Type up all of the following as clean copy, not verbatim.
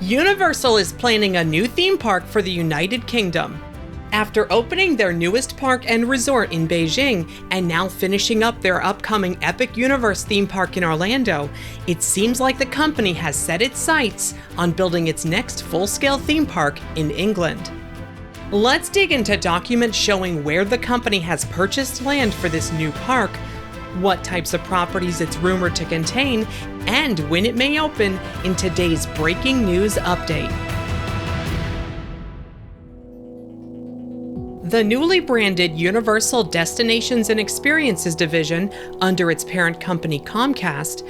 Universal is planning a new theme park for the United Kingdom. After opening their newest park and resort in Beijing and now finishing up their upcoming Epic Universe theme park in Orlando, it seems like the company has set its sights on building its next full-scale theme park in England. Let's dig into documents showing where the company has purchased land for this new park, what types of properties it's rumored to contain, and when it may open in today's breaking news update. The newly branded Universal Destinations and Experiences division, under its parent company Comcast,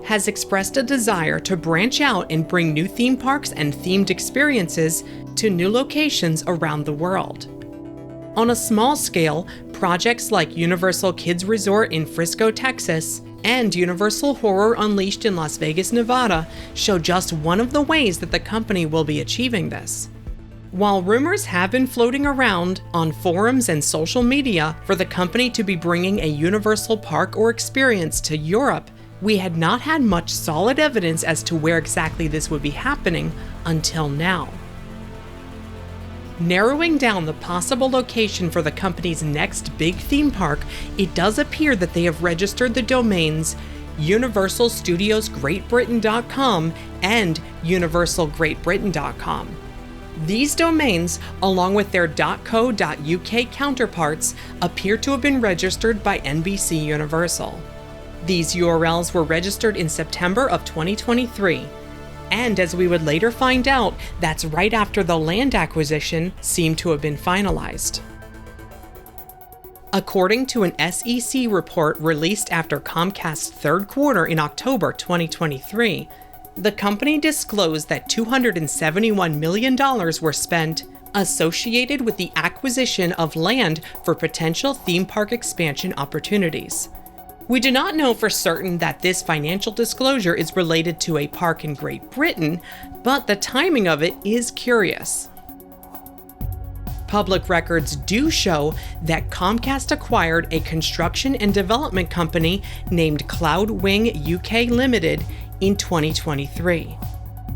has expressed a desire to branch out and bring new theme parks and themed experiences to new locations around the world. On a small scale, projects like Universal Kids Resort in Frisco, Texas, and Universal Horror Unleashed in Las Vegas, Nevada, show just one of the ways that the company will be achieving this. While rumors have been floating around on forums and social media for the company to be bringing a Universal park or experience to Europe, we had not had much solid evidence as to where exactly this would be happening until now. Narrowing down the possible location for the company's next big theme park, it does appear that they have registered the domains universalstudiosgreatbritain.com and universalgreatbritain.com. These domains, along with their .co.uk counterparts, appear to have been registered by NBC Universal. These URLs were registered in September of 2023. And as we would later find out, that's right after the land acquisition seemed to have been finalized. According to an SEC report released after Comcast's third quarter in October 2023, the company disclosed that $271 million were spent associated with the acquisition of land for potential theme park expansion opportunities. We do not know for certain that this financial disclosure is related to a park in Great Britain, but the timing of it is curious. Public records do show that Comcast acquired a construction and development company named Cloudwing UK Limited in 2023.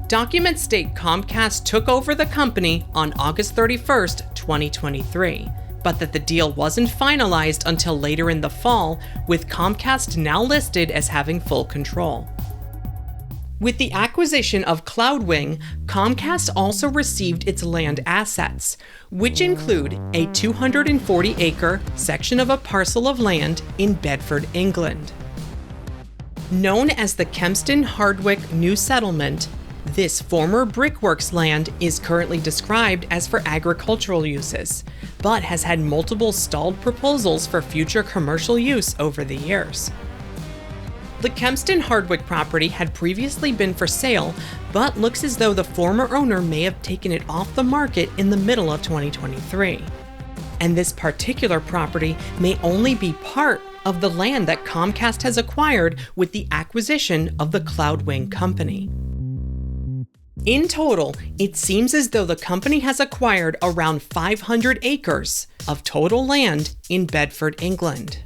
Documents state Comcast took over the company on August 31st, 2023. But that the deal wasn't finalized until later in the fall, with Comcast now listed as having full control. With the acquisition of Cloudwing, Comcast also received its land assets, which include a 240-acre section of a parcel of land in Bedford, England. Known as the Kempston Hardwick New Settlement, this former brickworks land is currently described as for agricultural uses, but has had multiple stalled proposals for future commercial use over the years. The Kempston Hardwick property had previously been for sale, but looks as though the former owner may have taken it off the market in the middle of 2023. And this particular property may only be part of the land that Comcast has acquired with the acquisition of the Cloudwing company. In total, it seems as though the company has acquired around 500 acres of total land in Bedford, England.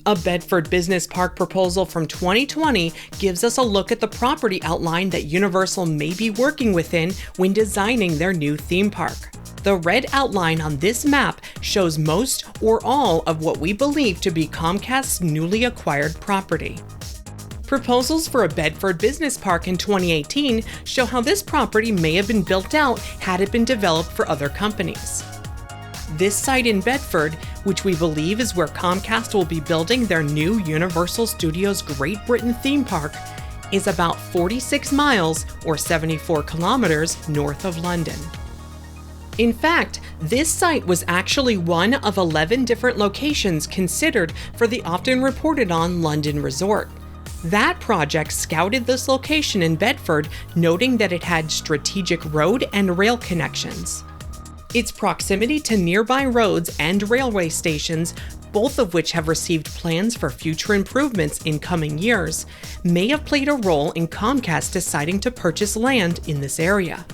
A Bedford Business Park proposal from 2020 gives us a look at the property outline that Universal may be working within when designing their new theme park. The red outline on this map shows most or all of what we believe to be Comcast's newly acquired property. Proposals for a Bedford Business Park in 2018 show how this property may have been built out had it been developed for other companies. This site in Bedford, which we believe is where Comcast will be building their new Universal Studios Great Britain theme park, is about 46 miles or 74 kilometers north of London. In fact, this site was actually one of 11 different locations considered for the often reported on London resort. That project scouted this location in Bedford, noting that it had strategic road and rail connections. Its proximity to nearby roads and railway stations, both of which have received plans for future improvements in coming years, may have played a role in Comcast deciding to purchase land in this area.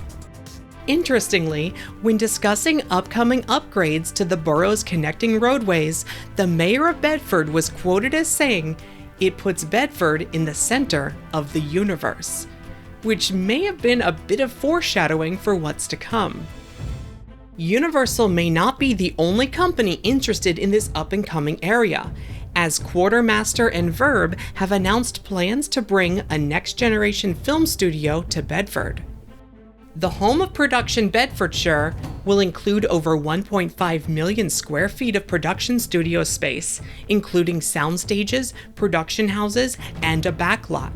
Interestingly, when discussing upcoming upgrades to the borough's connecting roadways, the mayor of Bedford was quoted as saying, "It puts Bedford in the center of the universe." which may have been a bit of foreshadowing for what's to come. Universal may not be the only company interested in this up-and-coming area, as Quartermaster and Verb have announced plans to bring a next-generation film studio to Bedford. The home of production Bedfordshire will include over 1.5 million square feet of production studio space, including sound stages, production houses, and a backlot.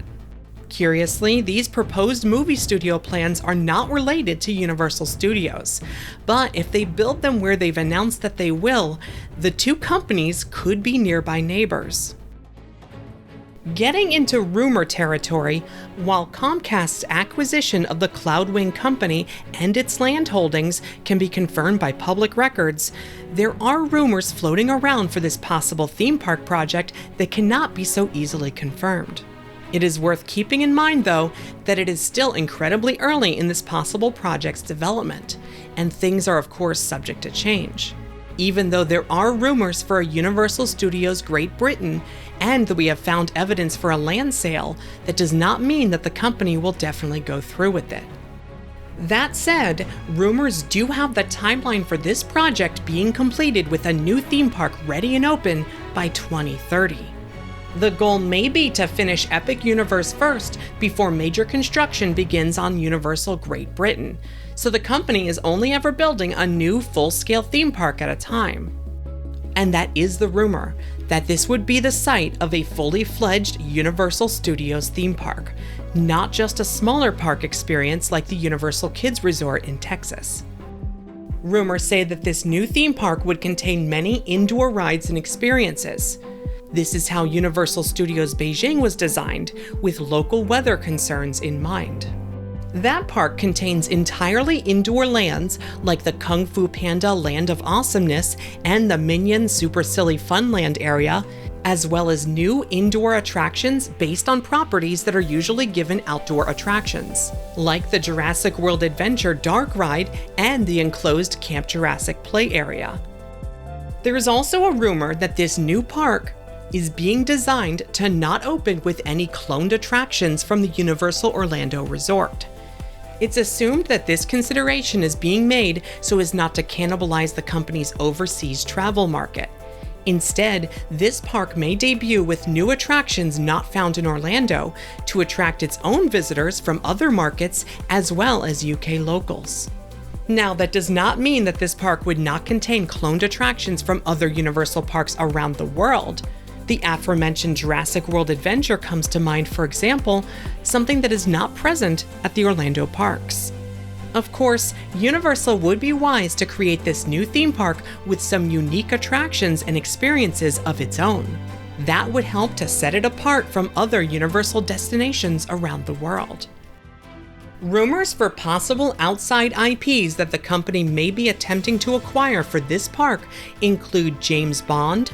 Curiously, these proposed movie studio plans are not related to Universal Studios, but if they build them where they've announced that they will, the two companies could be nearby neighbors. Getting into rumor territory, while Comcast's acquisition of the Cloudwing company and its land holdings can be confirmed by public records, there are rumors floating around for this possible theme park project that cannot be so easily confirmed. It is worth keeping in mind, though, that it is still incredibly early in this possible project's development, and things are of course subject to change. Even though there are rumors for a Universal Studios Great Britain, and that we have found evidence for a land sale, that does not mean that the company will definitely go through with it. That said, rumors do have the timeline for this project being completed with a new theme park ready and open by 2030. The goal may be to finish Epic Universe first before major construction begins on Universal Great Britain, so the company is only ever building a new full-scale theme park at a time. And that is the rumor, that this would be the site of a fully fledged Universal Studios theme park, not just a smaller park experience like the Universal Kids Resort in Texas. Rumors say that this new theme park would contain many indoor rides and experiences. This is how Universal Studios Beijing was designed, with local weather concerns in mind. That park contains entirely indoor lands like the Kung Fu Panda Land of Awesomeness and the Minion Super Silly Funland area, as well as new indoor attractions based on properties that are usually given outdoor attractions, like the Jurassic World Adventure Dark Ride and the enclosed Camp Jurassic play area. There is also a rumor that this new park is being designed to not open with any cloned attractions from the Universal Orlando Resort. It's assumed that this consideration is being made so as not to cannibalize the company's overseas travel market. Instead, this park may debut with new attractions not found in Orlando to attract its own visitors from other markets as well as UK locals. Now, that does not mean that this park would not contain cloned attractions from other Universal parks around the world. The aforementioned Jurassic World Adventure comes to mind, for example, something that is not present at the Orlando parks. Of course, Universal would be wise to create this new theme park with some unique attractions and experiences of its own. That would help to set it apart from other Universal destinations around the world. Rumors for possible outside IPs that the company may be attempting to acquire for this park include James Bond,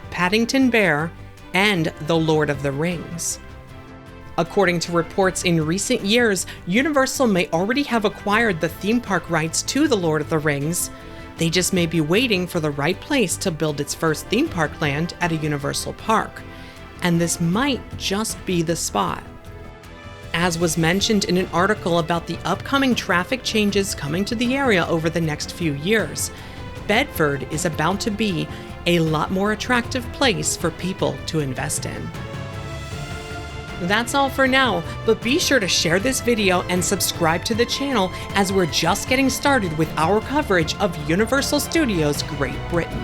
Paddington Bear, and The Lord of the Rings. According to reports in recent years, Universal may already have acquired the theme park rights to The Lord of the Rings. They just may be waiting for the right place to build its first theme park land at a Universal park. And this might just be the spot. As was mentioned in an article about the upcoming traffic changes coming to the area over the next few years, Bedford is about to be a lot more attractive place for people to invest in. That's all for now, but be sure to share this video and subscribe to the channel as we're just getting started with our coverage of Universal Studios Great Britain.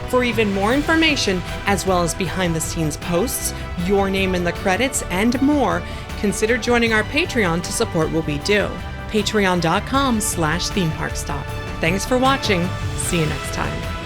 For even more information, as well as behind-the-scenes posts, your name in the credits, and more, consider joining our Patreon to support what we do. Patreon.com/themeparkstop. Thanks for watching. See you next time.